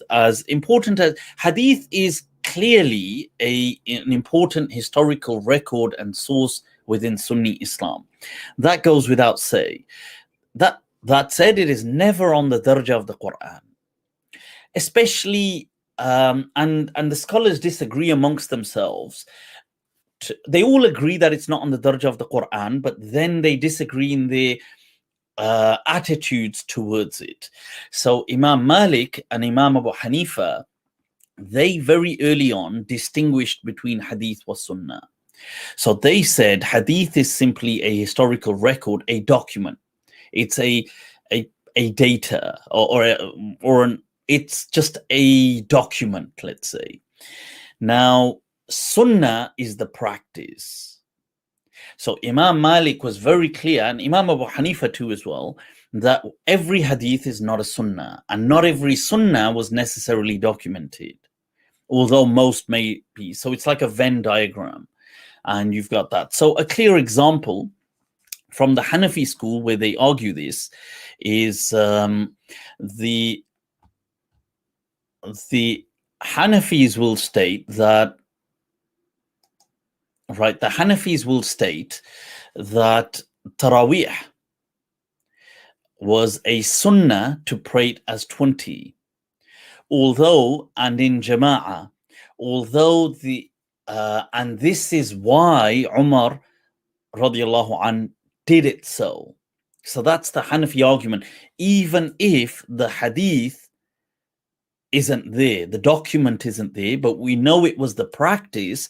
as important as hadith is clearly an important historical record and source within Sunni Islam. That goes without say. That said, it is never on the darjah of the Quran, especially and the scholars disagree amongst themselves. They all agree that it's not on the darjah of the Quran, but then they disagree in their attitudes towards it. So Imam Malik and Imam Abu Hanifa, they very early on distinguished between hadith wa sunnah. So they said hadith is simply a historical record, a document. It's a data it's just a document, let's say. Now, sunnah is the practice. So Imam Malik was very clear, and Imam Abu Hanifa too as well, that every hadith is not a sunnah, and not every sunnah was necessarily documented, although most may be. So it's like a Venn diagram, and you've got that. So a clear example from the Hanafi school where they argue this is the Hanafis will state that, right, the Hanafis will state that Taraweeh was a sunnah to pray it as 20, although, and in Jama'ah, although and this is why Umar radiallahu an did it so. So that's the Hanafi argument. Even if the hadith isn't there, the document isn't there, but we know it was the practice.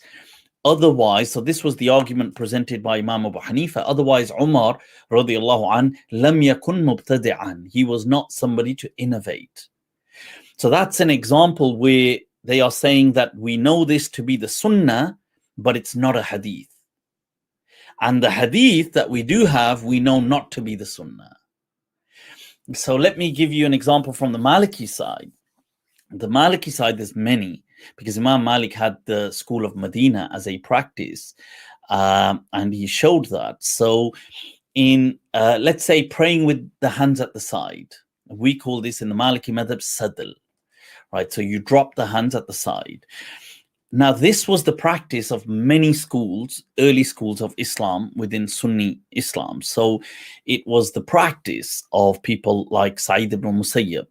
Otherwise, so this was the argument presented by Imam Abu Hanifa. Otherwise, Umar radiallahu an lam yakun mubtadi'an. He was not somebody to innovate. So that's an example where they are saying that we know this to be the sunnah, but it's not a hadith. And the hadith that we do have, we know not to be the sunnah. So let me give you an example from the Maliki side. The Maliki side, there's many, because Imam Malik had the school of Medina as a practice, and he showed that. So in, let's say, praying with the hands at the side, we call this in the Maliki madhab sadl, right? So you drop the hands at the side. Now, this was the practice of many schools, early schools of Islam within Sunni Islam. So it was the practice of people like Sa'id ibn Musayyib,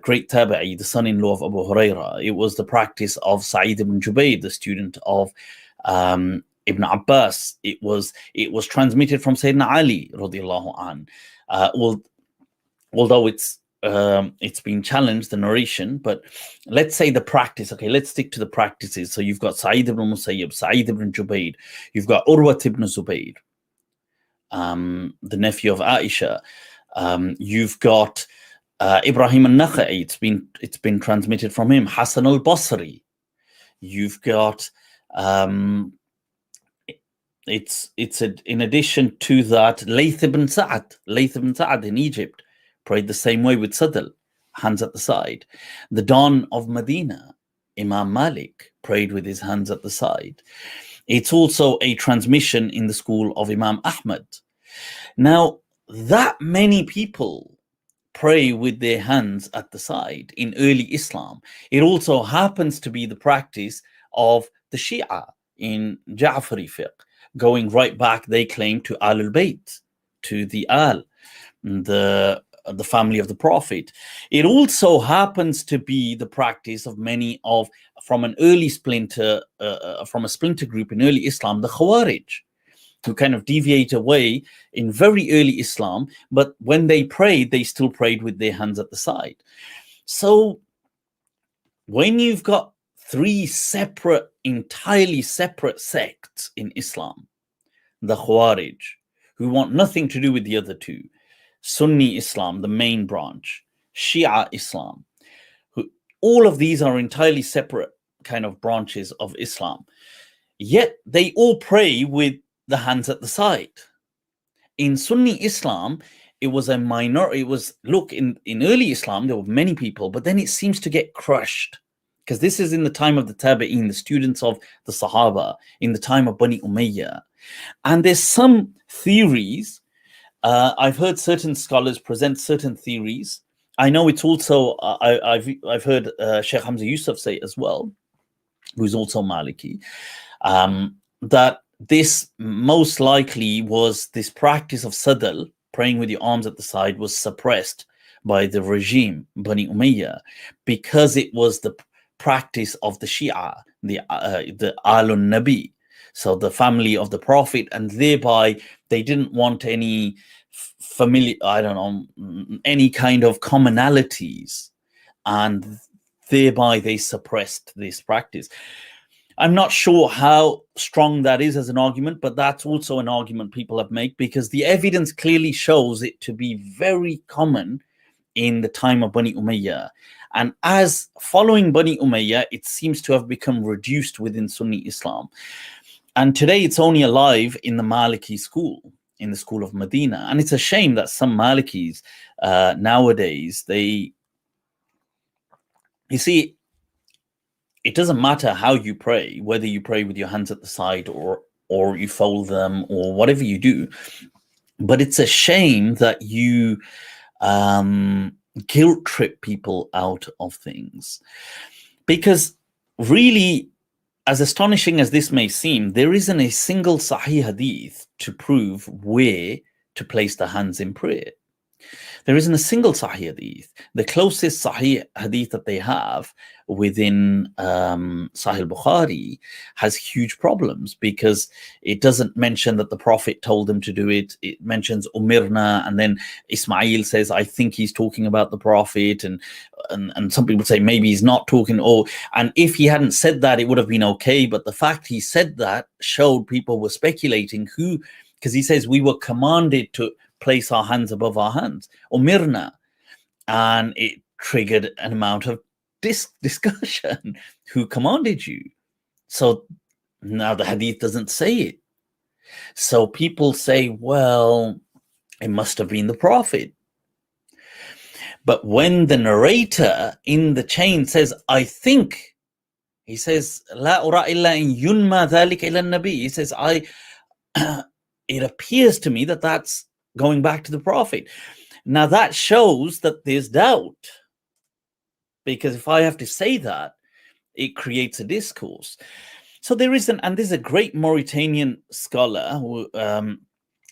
great tabi'i, the son-in-law of Abu Huraira. It was the practice of Sa'id ibn Jubayr, the student of Ibn Abbas. It was transmitted from Sayyidina Ali radiallahu an. Although it's been challenged, the narration, but let's say the practice. Okay, let's stick to the practices. So you've got Sa'id ibn Musayyib, Sa'id ibn Jubayr, you've got Urwat ibn Zubayr, the nephew of Aisha. You've got Ibrahim al-Nakha'i, it's been transmitted from him. Hassan al-Basri. You've got in addition to that, Layth ibn Sa'ad in Egypt prayed the same way with sadl, hands at the side. The Don of Medina, Imam Malik, prayed with his hands at the side. It's also a transmission in the school of Imam Ahmad. Now, that many people pray with their hands at the side in early Islam. It also happens to be the practice of the Shia in Ja'fari fiqh, going right back, they claim, to Ahlul Bayt, to the Al, the family of the Prophet. It also happens to be the practice of many from an early splinter, from a splinter group in early Islam, the Khawarij, who kind of deviate away in very early Islam, but when they prayed, they still prayed with their hands at the side. So when you've got three entirely separate sects in Islam, the Khawarij, who want nothing to do with the other two, Sunni Islam, the main branch, Shia Islam, all of these are entirely separate kind of branches of Islam, yet they all pray with the hands at the side. In Sunni Islam, it was a minority. In early Islam, there were many people, but then it seems to get crushed, because this is in the time of the Tabi'in, the students of the Sahaba, in the time of Bani Umayyah. And there's some theories, I've heard certain scholars present certain theories I know it's also, I've heard Sheikh Hamza Yusuf say as well, who's also Maliki, that this most likely was this practice of sadal, praying with your arms at the side, was suppressed by the regime, Bani Umayyah, because it was the practice of the Shia, the Alun Nabi, so the family of the Prophet, and thereby they didn't want any familiar, I don't know, any kind of commonalities, and thereby they suppressed this practice. I'm not sure how strong that is as an argument, but that's also an argument people have made, because the evidence clearly shows it to be very common in the time of Bani Umayyah. And as following Bani Umayyah, it seems to have become reduced within Sunni Islam. And today it's only alive in the Maliki school, in the school of Medina. And it's a shame that some Malikis nowadays, you see, it doesn't matter how you pray, whether you pray with your hands at the side or you fold them or whatever you do. But it's a shame that you guilt trip people out of things. Because really, as astonishing as this may seem, there isn't a single Sahih hadith to prove where to place the hands in prayer. There isn't a single Sahih hadith. The closest Sahih hadith that they have within Sahih Bukhari has huge problems, because it doesn't mention that the Prophet told them to do it. It mentions Umirna, and then Ismail says, I think he's talking about the Prophet, and some people say maybe he's not talking. And if he hadn't said that, it would have been okay. But the fact he said that showed people were speculating who, because he says we were commanded to place our hands above our hands, Umirna, and it triggered an amount of discussion. Who commanded you? So now the hadith doesn't say it. So people say, well, it must have been the Prophet. But when the narrator in the chain says, I think, he says, La ura illa in yunma dhalik ila nabi. He says, it appears to me that that's going back to the Prophet. Now that shows that there's doubt, because if I have to say that, it creates a discourse. So there is and there's a great Mauritanian scholar, who,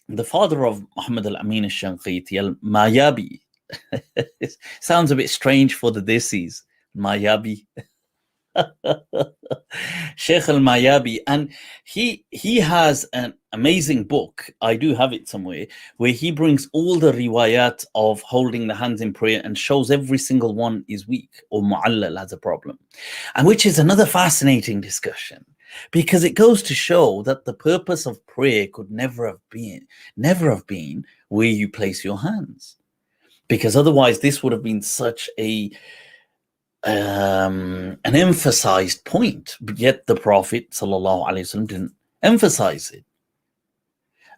the father of Muhammad al-Amin al-Shanqiti, al-Mayabi. It sounds a bit strange for the Desis, Mayabi. Sheikh al-Mayabi, and he has an amazing book, I do have it somewhere, where he brings all the riwayat of holding the hands in prayer and shows every single one is weak or mu'allal, has a problem, and which is another fascinating discussion, because it goes to show that the purpose of prayer could never have been where you place your hands, because otherwise this would have been such an emphasized point, but yet the Prophet ﷺ didn't emphasize it.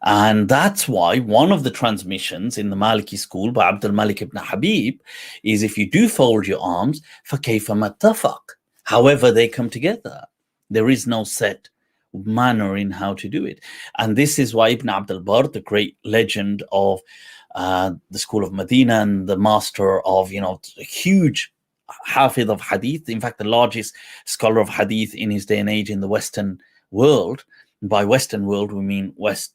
And that's why one of the transmissions in the Maliki school by Abdul Malik ibn Habib is, if you do fold your arms, فَكَيْفَ مَتَّفَقْ, however they come together. There is no set manner in how to do it. And this is why Ibn Abdul Barr, the great legend of the school of Medina and the master of, huge Hafid of Hadith, in fact, the largest scholar of Hadith in his day and age in the Western world. By Western world, we mean West,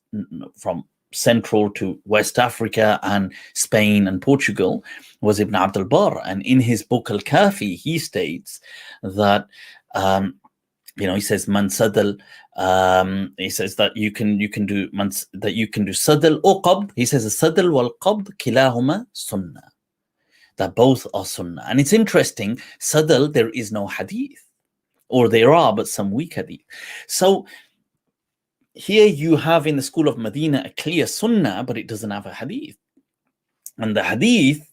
from Central to West Africa and Spain and Portugal, was Ibn Abdul Barr. And in his book Al-Kafi, he states that, he says, Man sadal, he says that you can do sadal or qabd. He says, sadal wal qabd kilahuma sunnah. That both are sunnah. And it's interesting, sadal, there is no hadith, or there are, but some weak hadith. So here you have in the school of Medina a clear sunnah, but it doesn't have a hadith. And the hadith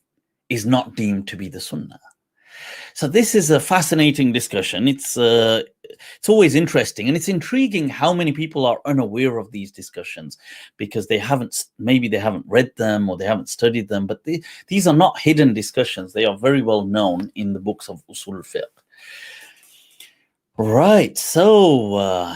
is not deemed to be the sunnah. So this is a fascinating discussion. It's always interesting, and it's intriguing how many people are unaware of these discussions, because maybe they haven't read them or they haven't studied them. But these are not hidden discussions. They are very well known in the books of Usul al-Fiqh. Right. So